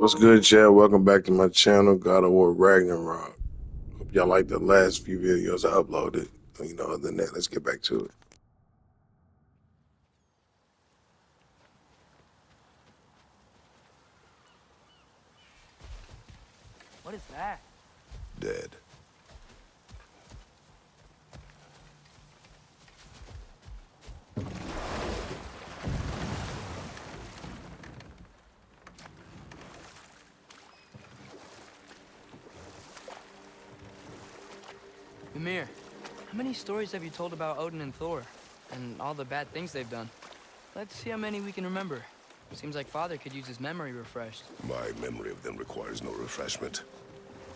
What's good, chat? Welcome back to my channel, God of War Ragnarok. Hope y'all like the last few videos I uploaded. Other than that, let's get back to it. What is that? Dead. Ymir, how many stories have you told about Odin and Thor? And all the bad things they've done? Let's see how many we can remember. Seems like Father could use his memory refreshed. My memory of them requires no refreshment.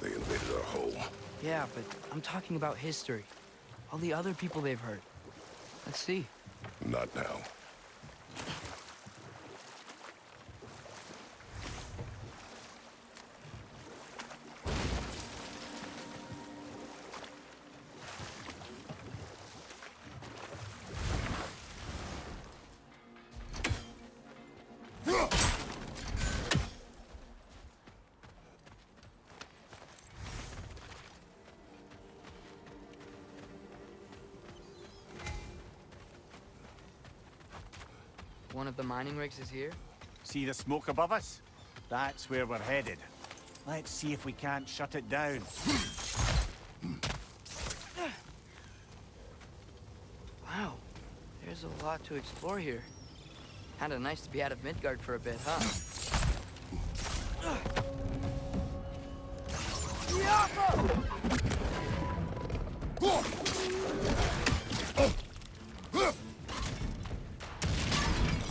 They invaded our home. Yeah, but I'm talking about history. All the other people they've hurt. Let's see. Not now. One of the mining rigs is here? See the smoke above us? That's where we're headed. Let's see if we can't shut it down. Wow, there's a lot to explore here. Kinda nice to be out of Midgard for a bit, huh?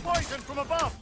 Poison from above!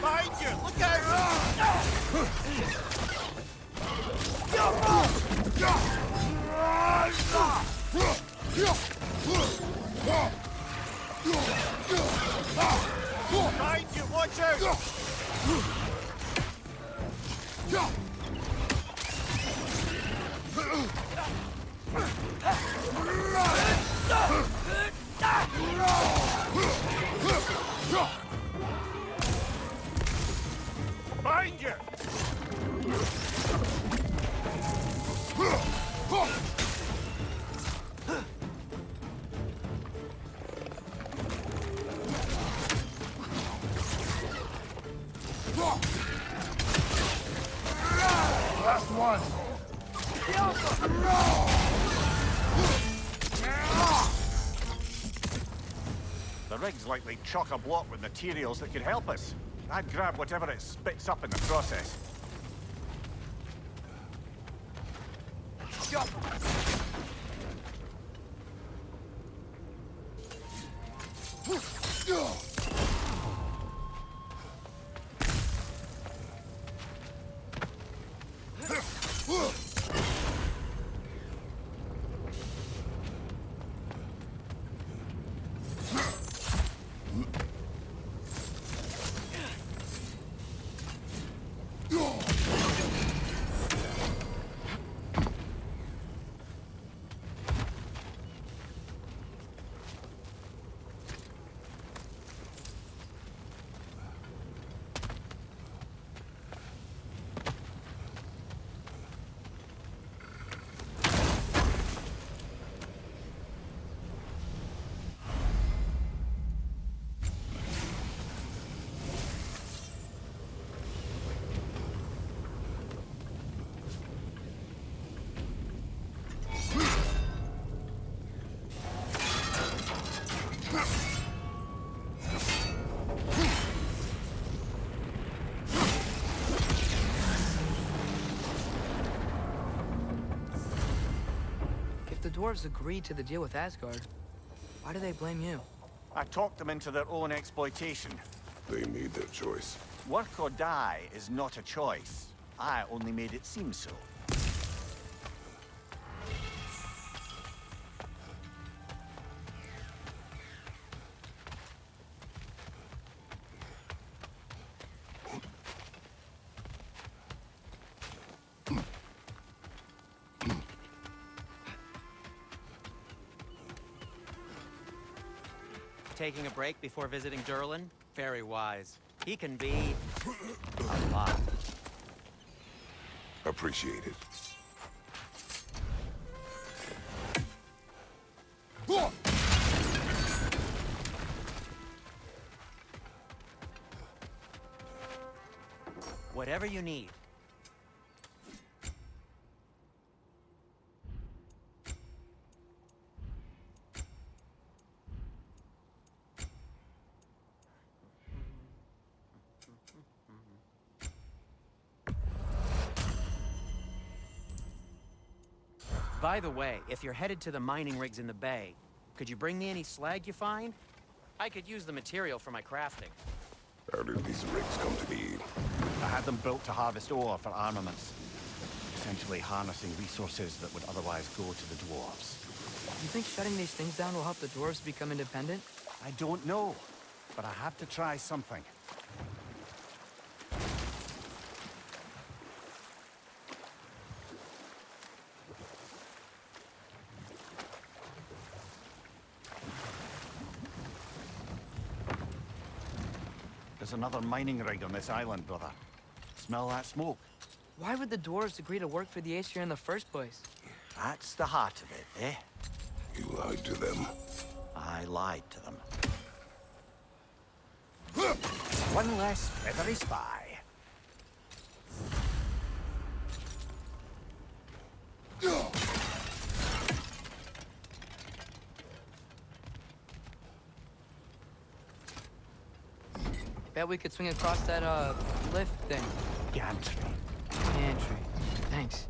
Behind you! Look out! Behind you! Watch out! Behind you! Last one! The rig's likely chock-a-block with materials that could help us. I'd grab whatever it spits up in the process. the dwarves agreed to the deal with Asgard, why do they blame you? I talked them into their own exploitation. They made their choice. Work or die is not a choice. I only made it seem so. Taking a break before visiting Durlin? Very wise. He can be a lot. Appreciate it. Whatever you need. By the way, if you're headed to the mining rigs in the bay, could you bring me any slag you find? I could use the material for my crafting. How did these rigs come to be? I had them built to harvest ore for armaments. Essentially harnessing resources that would otherwise go to the dwarves. You think shutting these things down will help the dwarves become independent? I don't know, but I have to try something. There's another mining rig on this island, brother. Smell that smoke? Why would the dwarves agree to work for the Aesir in the first place? That's the heart of it, eh? You lied to them. I lied to them. One less feathery spy. Bet we could swing across that, lift thing. Gantry. Pantry. Thanks.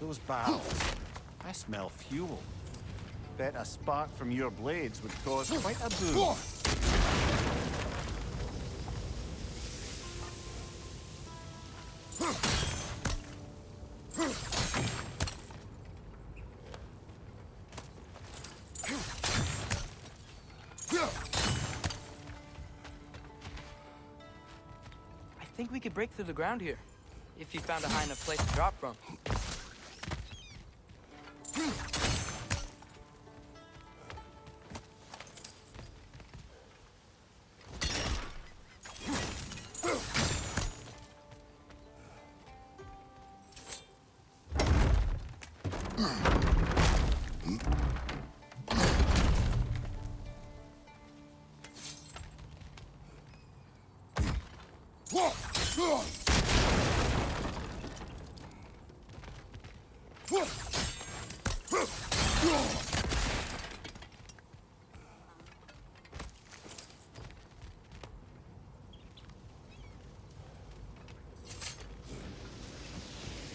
Those barrels. I smell fuel. Bet a spark from your blades would cause quite a boom. I think we could break through the ground here, if you found a high enough place to drop from.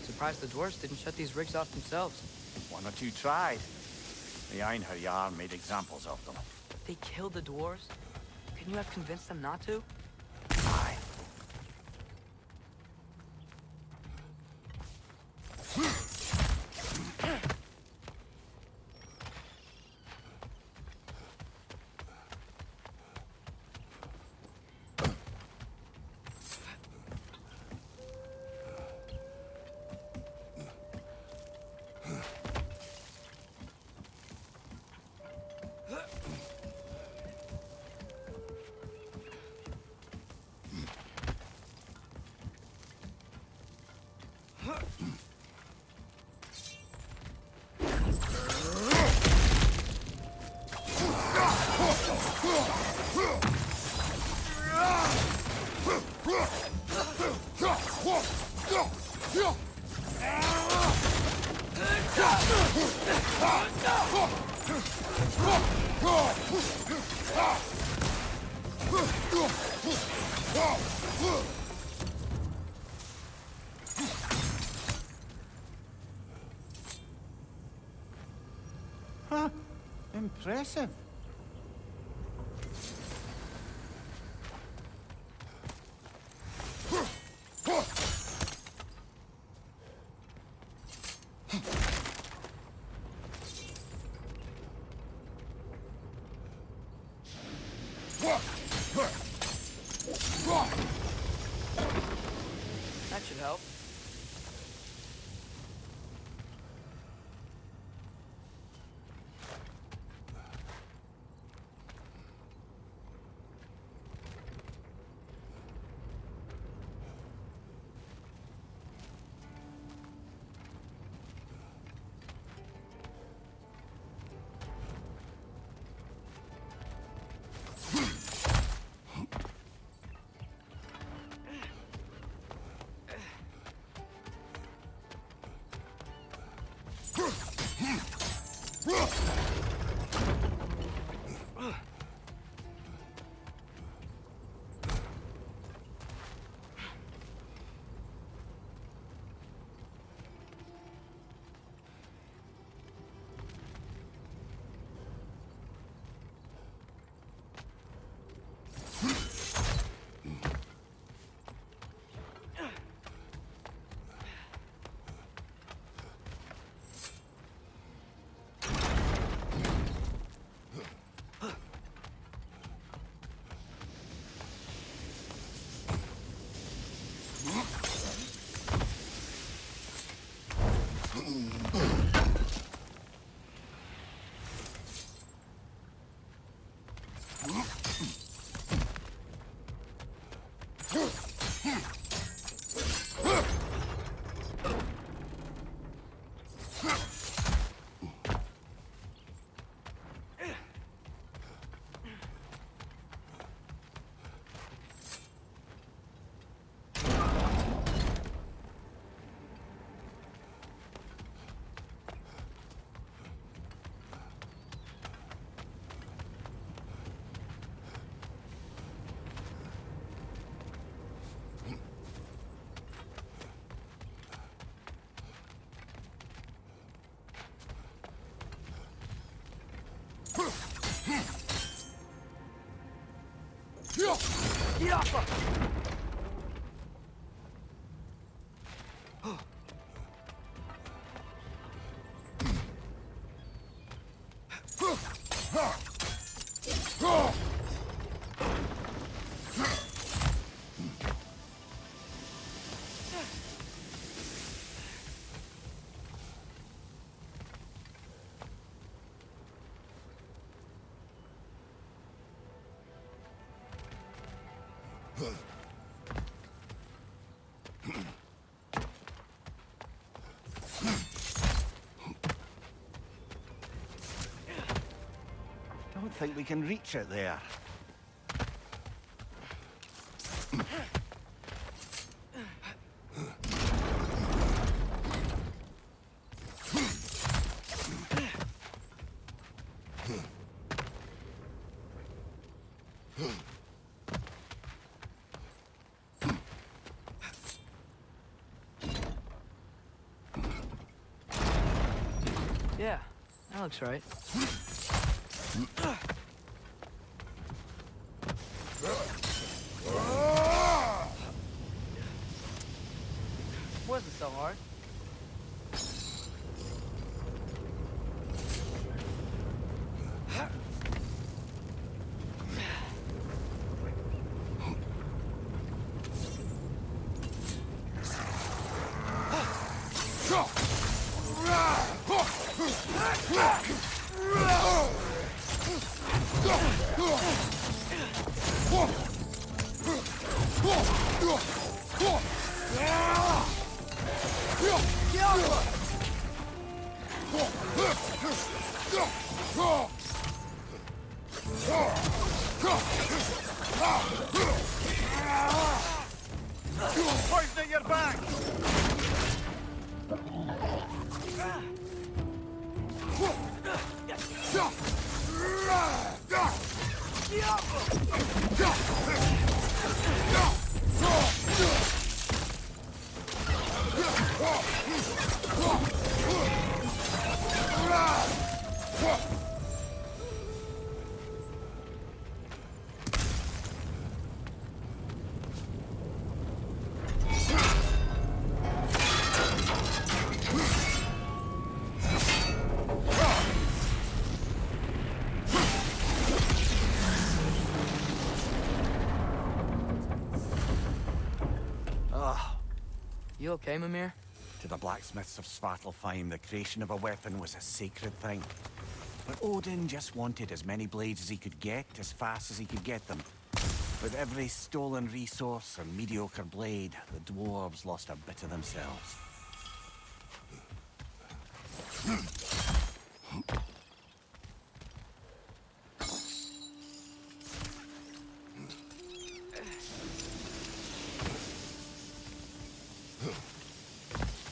Surprised the dwarves didn't shut these rigs off themselves. One or two tried. The Einherjar made examples of them. They killed the dwarves? Couldn't you have convinced them not to? Aye. Huh. Impressive. That should help. Get off her! Don't think we can reach it there. Yeah, that looks right. Wasn't so hard. Poison at your back! You okay, Mimir? To the blacksmiths of Svartalfheim, the creation of a weapon was a sacred thing. But Odin just wanted as many blades as he could get, as fast as he could get them. With every stolen resource and mediocre blade, the dwarves lost a bit of themselves.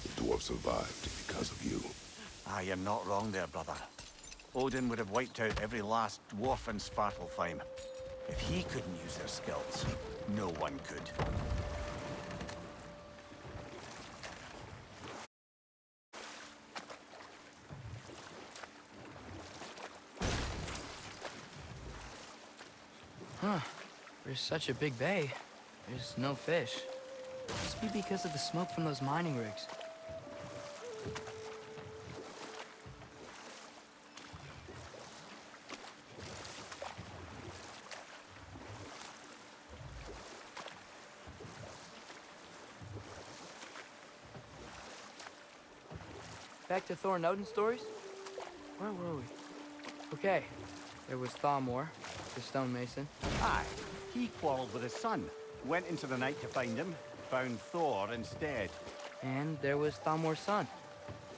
The dwarf survived because of you. Ah, you're not wrong there, brother. Odin would have wiped out every last dwarf in Svartalfheim. If he couldn't use their skills, no one could. Huh. There's such a big bay. There's no fish. Must be because of the smoke from those mining rigs. Back to Thor and Odin stories? Where were we? Okay, there was Thalmor, the stonemason. Aye, he quarreled with his son, went into the night to find him, found Thor instead. And there was Thalmor's son,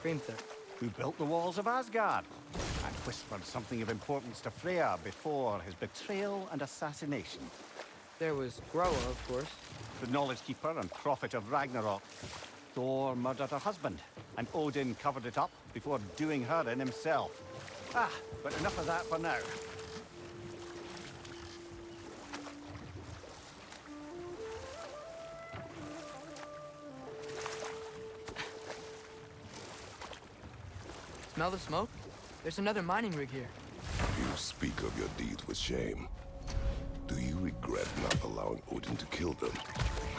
Grimthur. Who built the walls of Asgard, and whispered something of importance to Freya before his betrayal and assassination. There was Groa, of course. The knowledge keeper and prophet of Ragnarok. Thor murdered her husband, and Odin covered it up before doing her in himself. Ah, but enough of that for now. Smell the smoke? There's another mining rig here. You speak of your deeds with shame. Do you regret not allowing Odin to kill them?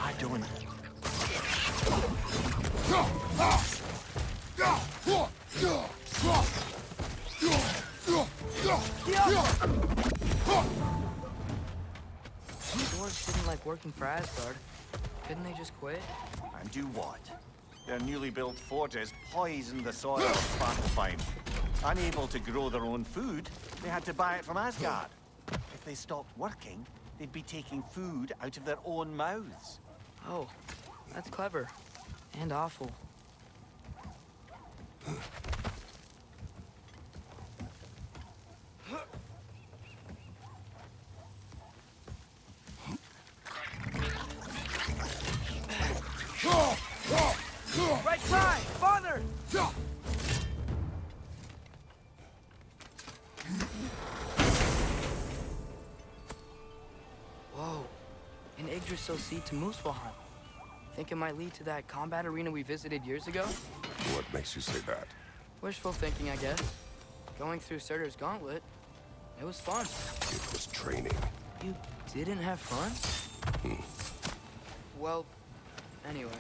I don't. Dwarves didn't like working for Asgard. Couldn't they just quit? And do what? Their newly built forges poisoned the soil of Svartalfheim. Unable to grow their own food, they had to buy it from Asgard. If they stopped working, they'd be taking food out of their own mouths. Oh, that's clever. And awful. Right side! Farther! Whoa. An Yggdrasil seed to Muspelheim. Think it might lead to that combat arena we visited years ago? What makes you say that? Wishful thinking, I guess. Going through Surtur's gauntlet, it was fun. It was training. You didn't have fun? Well, anyway.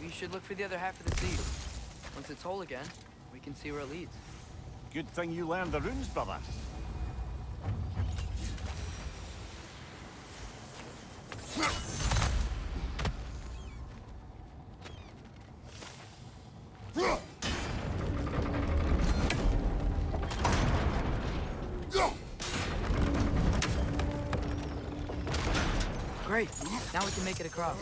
We should look for the other half of the seed. Once it's whole again, we can see where it leads. Good thing you learned the runes, brother. Great! Now we can make it across.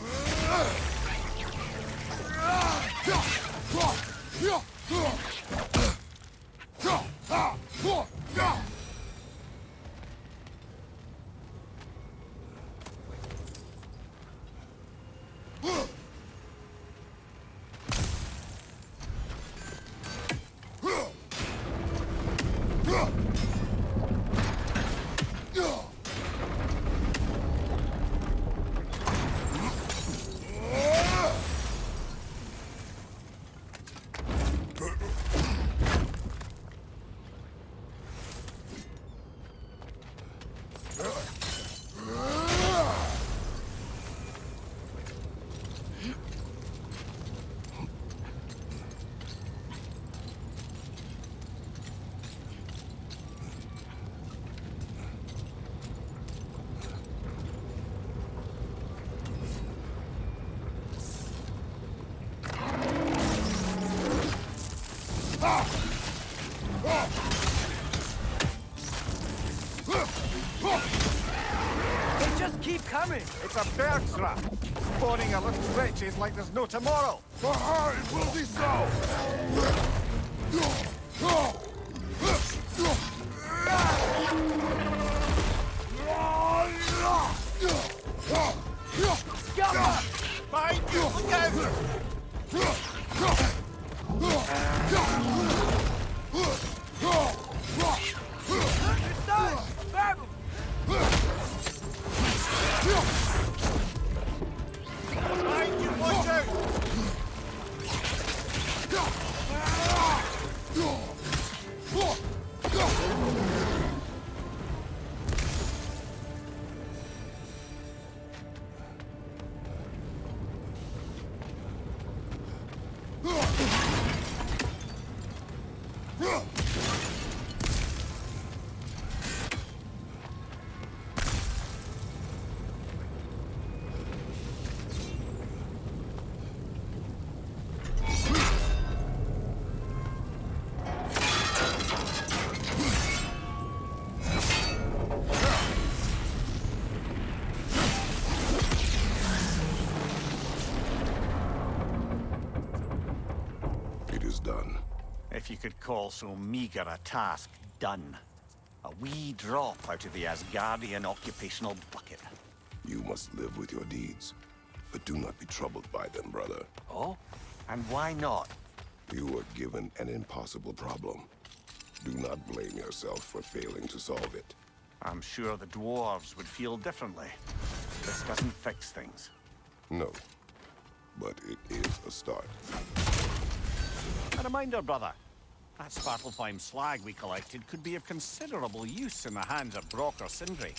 They just keep coming! It's a bear trap. Spawning a little wretches like there's no tomorrow. For her, it will be so! Behind you! Look out! It's done! Grab him! Behind you! Watch out! It is done. If you could call so meager a task done. A wee drop out of the Asgardian occupational bucket. You must live with your deeds, but do not be troubled by them, brother. Oh? And why not? You were given an impossible problem. Do not blame yourself for failing to solve it. I'm sure the dwarves would feel differently. This doesn't fix things. No, but it is a start. A reminder, brother. That Svartalfheim slag we collected could be of considerable use in the hands of Brock or Sindri.